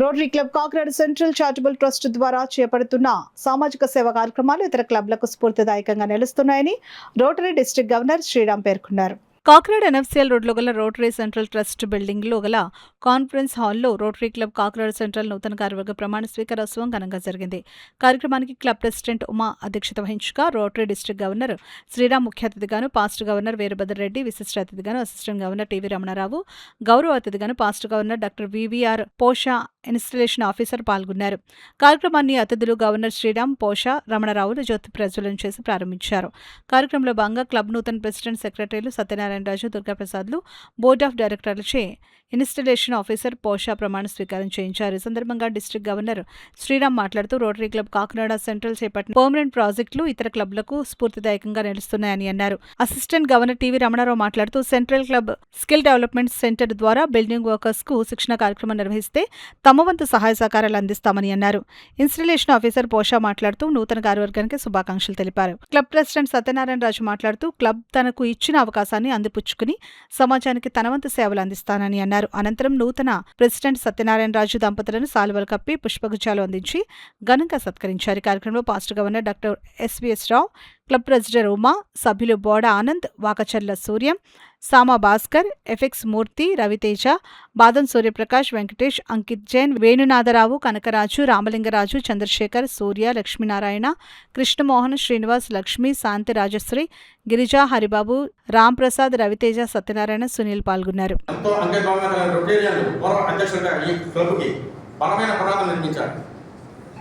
Rotary club Kakinada central charitable trust ద్వారా చేపడుతున్న సామాజిక సేవా కార్యక్రమాలు ఇతర క్లబ్లకు స్ఫూర్తిదాయకంగా నిలుస్తున్నాయని రోటరీ డిస్ట్రిక్ట్ గవర్నర్ శ్రీరామ్ పేర్కొన్నారు. కాకినాడ ఎన్ఎఫ్సిఎల్ రోడ్లో గల రోటరీ సెంట్రల్ ట్రస్ట్ బిల్డింగ్లో గల కాన్ఫరెన్స్ హాల్లో రోటరీ క్లబ్ కాకినాడ సెంట్రల్ నూతన కార్యవర్గ ప్రమాణ స్వీకారోత్సవం ఘనంగా జరిగింది. కార్యక్రమానికి క్లబ్ ప్రెసిడెంట్ ఉమా అధ్యక్షత వహించగా రోటరీ డిస్ట్రిక్ట్ గవర్నర్ శ్రీరామ్ ముఖ్య అతిథిగాను, పాస్ట్ గవర్నర్ వీరభద్రరెడ్డి విశిష్ట అతిథిగాను, అసిస్టెంట్ గవర్నర్ టీవీ రమణారావు గౌరవ అతిథిగాను, past governor doctor VVR Posha installation officer పాల్గొన్నారు. కార్యక్రమాన్ని అతిథులు గవర్నర్ శ్రీరామ్, పోషా, రమణారావులు జ్యోతి ప్రజ్వలన చేసి ప్రారంభించారు. కార్యక్రమంలో భాగంగా క్లబ్ నూతన ప్రెసిడెంట్ సెక్రటరీలు Satyanarayana Raju, దుర్గాప్రసాద్లు board of డైరెక్టర్లచే installation officer పోషా ప్రమాణ స్వీకారం చేయించారు. ఈ సందర్భంగా డిస్ట్రిక్ట్ గవర్నర్ శ్రీరామ్ మాట్లాడుతూ రోటరీ క్లబ్ కాకినాడ సెంట్రల్ చేపట్టిన పర్మనెంట్ ప్రాజెక్టులు ఇతర క్లబ్లకు స్ఫూర్తిదాయకంగా నిలుస్తున్నాయని అన్నారు. అసిస్టెంట్ గవర్నర్ టీవీ రమణారావు మాట్లాడుతూ central club skill development centre ద్వారా బిల్డింగ్ వర్కర్స్ కు శిక్షణ కార్యక్రమం నిర్వహిస్తే తమ వంతు సహాయ సహకారాలు అందిస్తామని అన్నారు. ఇన్స్టలేషన్ ఆఫీసర్ పోషా మాట్లాడుతూ నూతన కార్యవర్గానికి శుభాకాంక్షలు తెలిపారు. క్లబ్ ప్రెసిడెంట్ సత్యనారాయణ రాజు మాట్లాడుతూ క్లబ్ తనకు ఇచ్చిన అవకాశాన్ని అందిపుచ్చుకుని సమాజానికి తన వంతు సేవలు అందిస్తానని అన్నారు. అనంతరం నూతన ప్రెసిడెంట్ సత్యనారాయణ రాజు దంపతులను సాల్వలు కప్పి పుష్పగుచ్చాలు అందించి ఘనంగా సత్కరించారు. కార్యక్రమంలో పాస్ట్ గవర్నర్ డాక్టర్ ఎస్వీఎస్ రావు, క్లబ్ ప్రెసిడెంట్ ఉమా, సభ్యులు బోడ ఆనంద్, వాకచర్ల సూర్యం, సామా భాస్కర్, ఎఫెక్స్ మూర్తి, రవితేజ, బాదం సూర్యప్రకాష్, వెంకటేష్, అంకిత్ జైన్, వేణునాథరావు, కనకరాజు, రామలింగరాజు, చంద్రశేఖర్, సూర్య, లక్ష్మీనారాయణ, కృష్ణమోహన్, శ్రీనివాస్, లక్ష్మి, శాంతి, రాజశ్రీ, గిరిజా, హరిబాబు, రాంప్రసాద్, రవితేజ, సత్యనారాయణ, సునీల్ పాల్గొన్నారు.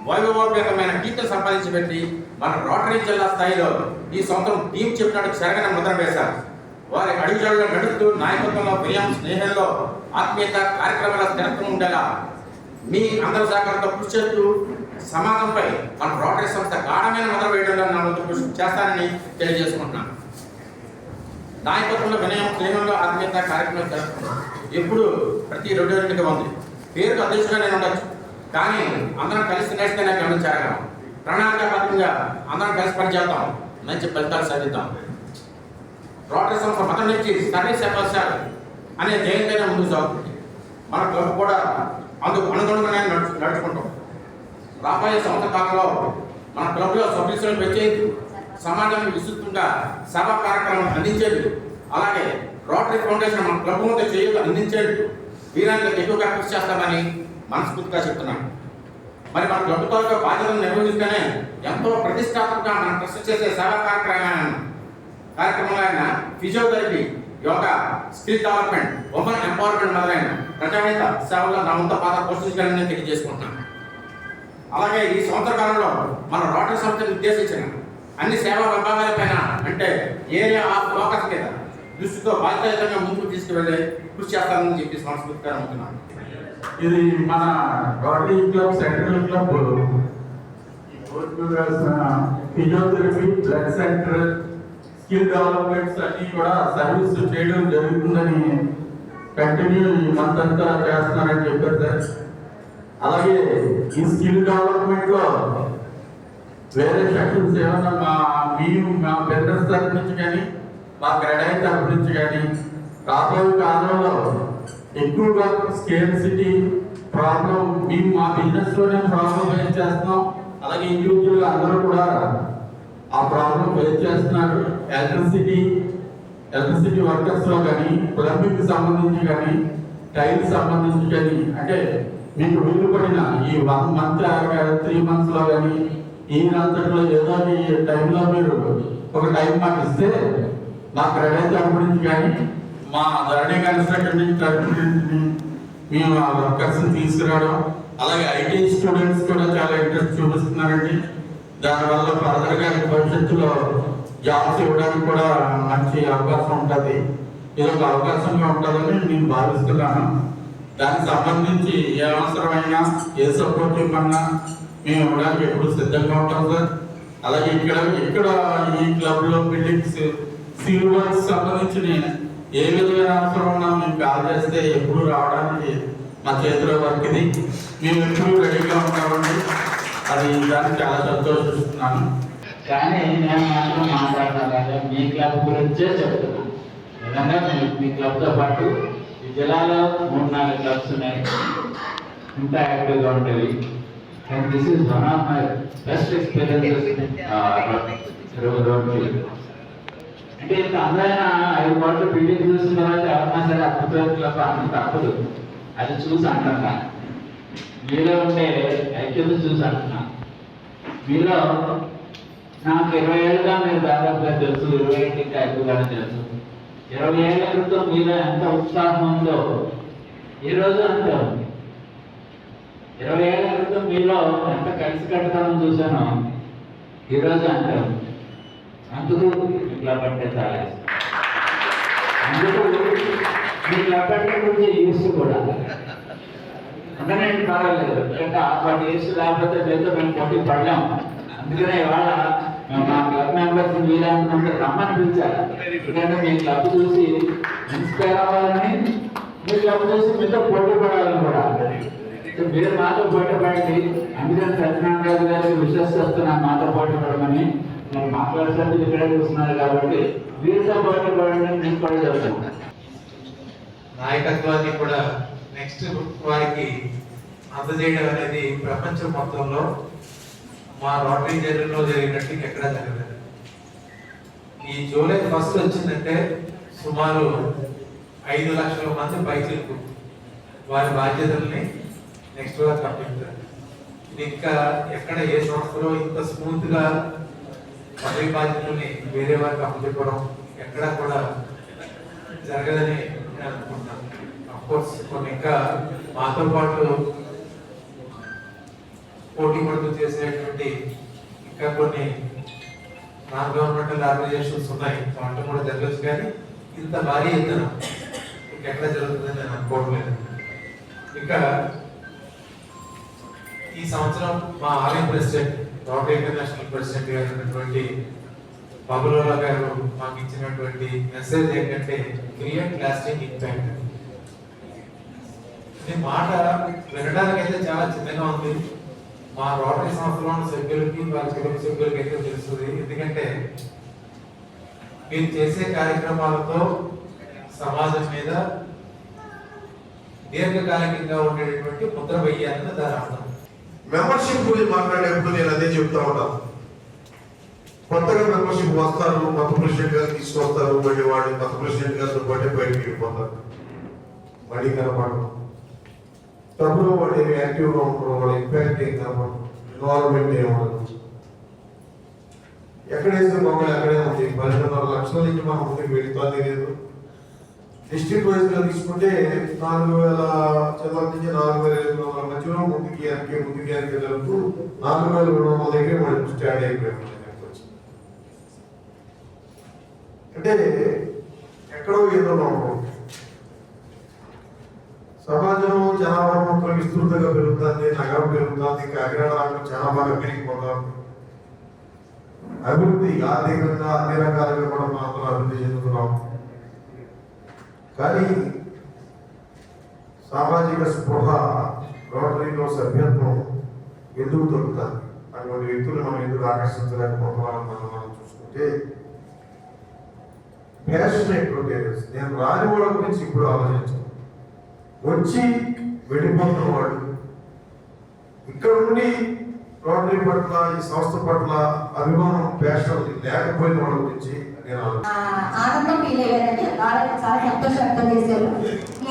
వైభవోపేతమైన కీర్తిని సంపాదించి పెట్టి మన రోటరీ జిల్లా స్థాయిలో ఈ సంవత్సరం టీం చెప్పినట్టు సరగన ముద్ర వేశారు. వారి అడుగుజాడలో నడుస్తూ నాయకత్వంలో ప్రియం స్నేహంలో ఆత్మీయత కార్యక్రమాల స్థిరత్వం ఉండేలా మీ అందరి సహకారంతో కృషి చేస్తూ సమాజంపై మన రోటరీ సంస్థ గాఢమైన ముద్ర వేయడంలో నా వంతు కృషి చేస్తానని తెలియజేసుకుంటున్నాను. నాయకత్వంలో వినయం స్నేహంలో ఆత్మీయత కార్యక్రమాల స్థిరత్వం ఎప్పుడు ప్రతి రెండేళ్ళకి ఉంది. పేరుకు అధ్యక్షుడిగా నేను ఉండొచ్చు, కానీ అందరం కలిసి నేస్తేనే గమనించాలి. ప్రణాళికాబద్ధంగా అందరం కలిసి పనిచేద్దాం, మంచి ఫలితాలు సాధిద్దాం. రోటరీ సంస్థ మతం నుంచి సర్వీస్ అవకాశాలు అనే ధ్యేయంతోనే ముందుకు సాగుతుంది. మన క్లబ్ కూడా అందుకు అనుగుణంగానే నడుచుకుంటాం. రాబోయే సంవత్సర కాలంలో మన క్లబ్లో సభ్యులను పెంచేది, సమాజానికి విస్తృతంగా సేవా కార్యక్రమం అందించేది, అలాగే రోటరీ ఫౌండేషన్ మన క్లబ్ ముందు చేయూత అందించేది వీరానికి ఎక్కువగా కృషి చేస్తామని మనస్ఫూర్తిగా చెప్తున్నాను. మరి మన క్లబ్ తాలూకా బాధ్యతను నిర్వహిస్తూనే ఎంతో ప్రతిష్టాత్మకంగా మనం ట్రస్ట్ చేసే సేవా కార్యక్రమంలో అయిన physiotherapy, yoga, skill development, women empowerment మొదలైన ప్రజాహిత సేవల్లో నా వంతు పాత్ర పోషించగలని తెలియజేసుకుంటున్నాను. అలాగే ఈ సంవత్సర కాలంలో మన రోటరీ సంస్థను ఉద్దేశించిన అన్ని సేవా విభాగాలపైన అంటే ఏరియా ఆఫ్ ఫోకస్ మీద దృష్టితో బాధ్యతగా ముందుకు తీసుకువెళ్ళి కృషి చేస్తానని చెప్పి మనస్ఫూర్తిగా నమ్ముతున్నాను. ఇది మన rotary club central club physiotherapy, blood centre, skill developments అన్ని కూడా సర్వీస్ చేయడం జరుగుతుందని కంటిన్యూ ఈ మంత్ అంతా చేస్తున్నారని చెప్పారు సార్. అలాగే ఈ స్కిల్ డెవలప్మెంట్ లో వేరే సెక్షన్స్ ఏమన్నా మా బిజినెస్ తరఫు నుంచి కానీ మా క్రెడైట్ తరఫు నుంచి కానీ రాబోయే కాలంలో ఎక్కువగా స్కేర్సిటీ ప్రాబ్లం మేము మా బిజినెస్ లోనే ప్రాబ్లం ఫేస్ చేస్తున్నాం. అలాగే ఇండివిజువల్గా అందరూ కూడా ఆ ప్రాబ్లం ఫేస్ చేస్తున్నారు. ఎలక్ట్రిసిటీ వర్కర్స్ లో కానీ, ప్లంబింగ్ సంబంధించి కానీ, టైల్స్ సంబంధించి కానీ, అంటే మీకు వీలు పడిన ఈ 1 మంత్ 3 months లో కానీ ఈ అంతట్లో ఏదో ఈ టైంలో మీరు ఒక టైం మాకు ఇస్తే మా క్రెడైట్ తరఫు నుంచి కానీ మా ధరణి కన్స్ట్రక్షన్ నుంచి తరఫు నుంచి మేము ఆ వర్కర్స్ని తీసుకురావడం, అలాగే ఐటీ స్టూడెంట్స్ కూడా చాలా ఇంట్రెస్ట్ చూపిస్తున్నారండి. దానివల్ల ఫర్దర్గా భవిష్యత్తులో జాబ్స్ ఇవ్వడానికి కూడా మంచి అవకాశం ఉంటుంది. ఇది ఒక అవకాశంగా ఉంటుందని నేను భావిస్తున్నాను. దానికి సంబంధించి ఏ అవసరమైనా ఏ సపోర్ట్ ఇవ్వమన్నా మేము ఇవ్వడానికి ఎప్పుడు సిద్ధంగా ఉంటాం సార్. అలాగే ఇక్కడ ఈ క్లబ్లో బిల్డింగ్స్, సివిల్ వర్క్స్ సంబంధించి ఏ విధమైన అవసరం ఉన్నా మేము కాల్ చేస్తే ఎప్పుడు రావడానికి మా చేతిలో వర్క్ ఇది. మేము ఎప్పుడు రెడీగా ఉంటామండి. అది దానికి చాలా సంతోషిస్తున్నాను. కానీ నేను మాత్రం మాట్లాడాలి మీ క్లబ్ గురించే చెప్తున్నాను. నిజంగా మీ క్లబ్తో పాటు ఈ జిల్లాలో 3-4 క్లబ్స్ ఉన్నాయి. ఇంకా యాక్టివ్గా ఉండేవి. And this is one of my best experiences road. అంటే ఇంత అందమైన 5 కోట్ల బిల్డింగ్ చూసిన తర్వాత ఎవరన్నా సరే అద్భుతమైన క్లబ్ అన్న తప్పదు. అది చూసి అంటున్నా, మీలో ఉండే ఐక్యత చూసి అంటున్నా. మీలో నాకు 20 ఏళ్ళుగా మీరు దాదాపుగా తెలుసు, 20 ఏళ్ళు ఇంకా ఎక్కువగానే తెలుసు. 20 ఏళ్ల క్రితం మీలో ఎంత ఉత్సాహం ఉందో ఈ రోజు అంతే ఉంది. 20 ఏళ్ల క్రితం మీలో ఎంత కలిసి కట్టుకోవడం చూసానో ఈ రోజు అంతే ఉంది. అందుకు మీ క్లబ్ అంటే చాలా ఇష్టం. అందుకు మీ క్లబ్ అంటే కొంచెం యూస్ కూడా అందుకనే పర్వాలేదు. ఎందుకంటే ఆ 10 ఇయర్స్ లేకపోతే మీతో మేము పోటీ పడలేము. అందుకనే ఇవాళ మా క్లబ్ మెంబర్స్ వీళ్ళంటే రమ్మని పిలిచారు. ఎందుకంటే మీ క్లబ్ చూసి ఇన్స్పైర్ అవ్వాలని, మీ క్లబ్ చూసి మీతో పోటీ పడాలని కూడా. మీరు మాతో పోటీ పడండి. అందుకని సత్యనారాయణ గారికి విశ్వసిస్తున్నాను మాతో పోటీ పడమని. నేను మాట్లాడేసరికి ఇక్కడే చూస్తున్నారు కాబట్టి వీరితో పోటీ పడండి నేను కూడా చెప్తాను. నాయకత్వాన్ని కూడా నెక్స్ట్ వారికి అందజేయడం అనేది ప్రపంచం మొత్తంలో మా రోటరీ జర్నీలో జరిగినట్టు ఎక్కడా జరగలేదు. ఈ జూలై 1 వచ్చిందంటే సుమారు 5 లక్షల మంది పైచిలకు వారి బాధ్యతల్ని నెక్స్ట్ వారికి అప్పగిస్తారు. ఇది ఇంకా ఎక్కడ ఏ సంస్థలో ఇంత స్మూత్ గా పదవి బాధ్యతల్ని వేరే వారికి అప్పచెప్పడం ఎక్కడా కూడా జరగదని నేను అనుకుంటున్నాను. అఫ్కోర్స్ కొన్ని ఇంకా మాతో పాటు పోటీ పడుతూ చేసేటువంటి ఇంకా కొన్ని నాన్ గవర్నమెంటల్ ఆర్గనైజేషన్స్ ఉన్నాయి. వాటిలో కూడా జరగచ్చు, కానీ ఇంత భారీ ఎత్తున ఇంకెక్కడ జరుగుతుందని నేను అనుకోవట్లేదు. ఇంకా ఈ సంవత్సరం మా ఆలయం ప్రెసిడెంట్, రోటరీ ఇంటర్నేషనల్ ప్రెసిడెంట్ గారు బాబులోలా గారు మాకు ఇచ్చినటువంటి మెసేజ్ ఏంటంటే క్రియేట్ లాస్టింగ్ ఇంపాక్ట్. ఈ మాట వినడానికి అయితే చాలా చిన్నగా ఉంది. మా రోటరీ సంస్థలో ఉన్న సభ్యులకి వాళ్ళ కుటుంబ సభ్యులకి అయితే తెలుస్తుంది. ఎందుకంటే మీరు చేసే కార్యక్రమాలతో సమాజం మీద దీర్ఘకాలికంగా ఉండేటటువంటి ముద్ర వేయాలని దాని అర్థం. మెంబర్షిప్ గురించి మాట్లాడేప్పుడు నేను అదే చెప్తా ఉంటాను. కొత్తగా మెంబర్షిప్ వస్తారు, మత ప్రెసిడెంట్ గారు తీసుకొస్తారు, మళ్ళీ వాళ్ళు మత ప్రెసిడెంట్ గారితో పాటే బయటకు వెళ్ళిపోతారు, మళ్ళీ కనపడరు. తప్పుడు వాళ్ళు ఏమి యాక్టివ్గా ఉంటారు, వాళ్ళ ఇంపాక్ట్ ఏం కనపడరు, ఇన్వాల్వ్మెంట్ ఏమడదు. ఎక్కడేస్తే మమ్మల్ని అక్కడే ఉంది. 12.5 లక్షల నుంచి మనం ముందుకు వెళుతుంది లేదు. డిస్ట్రిక్ట్ వైజ్ గా తీసుకుంటే 4,000 చిల్లర నుంచి 4,500 మధ్యలో ముందుకి వెనక్కి జరుగుతూ 4,200 దగ్గర మనం స్టార్ట్ అయిపోయాం. అంటే ఎక్కడో ఏదో ఉంటాం. సమాజం జనాభా మొత్తం విస్తృతంగా పెరుగుతుంది, నగరం పెరుగుతుంది, కాకినాడ నగరం చాలా బాగా పెరిగిపోతుంది. అభివృద్ధి ఆర్థికంగా అన్ని రకాలుగా కూడా మనం అభివృద్ధి చెందుతున్నాం. కానీ సామాజిక స్పృహ, రోటరీలో సభ్యత్వం ఎందుకు దొరుకుతుంది? అటువంటి వ్యక్తులు మనం ఎందుకు ఆకర్షించలేకపోతున్నాం? మనం చూసుకుంటే ప్యాషనేట్ రొటేరియన్స్. నేను రాని వాళ్ళ గురించి ఇప్పుడు ఆలోచించాను. వచ్చి వెళ్ళిపోతున్న వాళ్ళు, ఇక్కడ నుండి రోటరీ పట్ల, ఈ సంస్థ పట్ల అభిమానం, ప్యాషన్ లేకపోయిన వాళ్ళ గురించి నేను ఆనందం ఫీల్ అయ్యారంటే వాళ్ళకి చాలా సంతోషం వ్యక్తం చేశారు.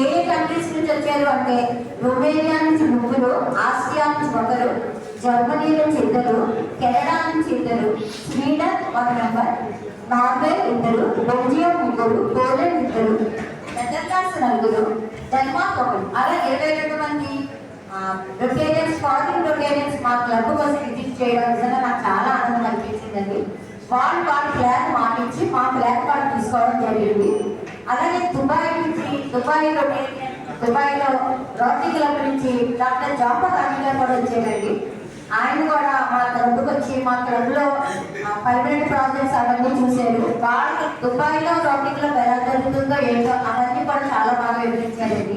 ఏ కంట్రీస్ నుంచి వచ్చారు అంటే రొమేనియా నుంచి 3, ఆస్ట్రియా నుంచి 1, జర్మనీ నుంచి 2, కెనడా నుంచి 2, Sweden 1 member, Norway 2, Belgium 3, Poland 2, Netherlands 4, Denmark 1. అలా 22 మంది రొటేరియన్స్, ఫారిన్ రొటేరియన్స్ మా క్లబ్ కోసం విజిట్ చేయడం నిజంగా నాకు చాలా ఆనందం అనిపించిందండి. వాళ్ళ ఫ్లాగ్ మాకించి మా ఫ్లాగ్ వాళ్ళు తీసుకోవడం జరిగింది. అలాగే దుబాయ్లో రోటరీ క్లబ్ నుంచి డాక్టర్ జాఫర్ అలీ గారు కూడా వచ్చారండి. ఆయన కూడా మా క్లబ్కి వచ్చి మా క్లబ్లో పర్మనెంట్ ప్రాజెక్ట్స్ అవన్నీ చూశారు. వాళ్ళకి దుబాయ్లో రోటరీ క్లబ్ ఎలా జరుగుతుందో ఏంటో అవన్నీ కూడా చాలా బాగా వివరించారండి.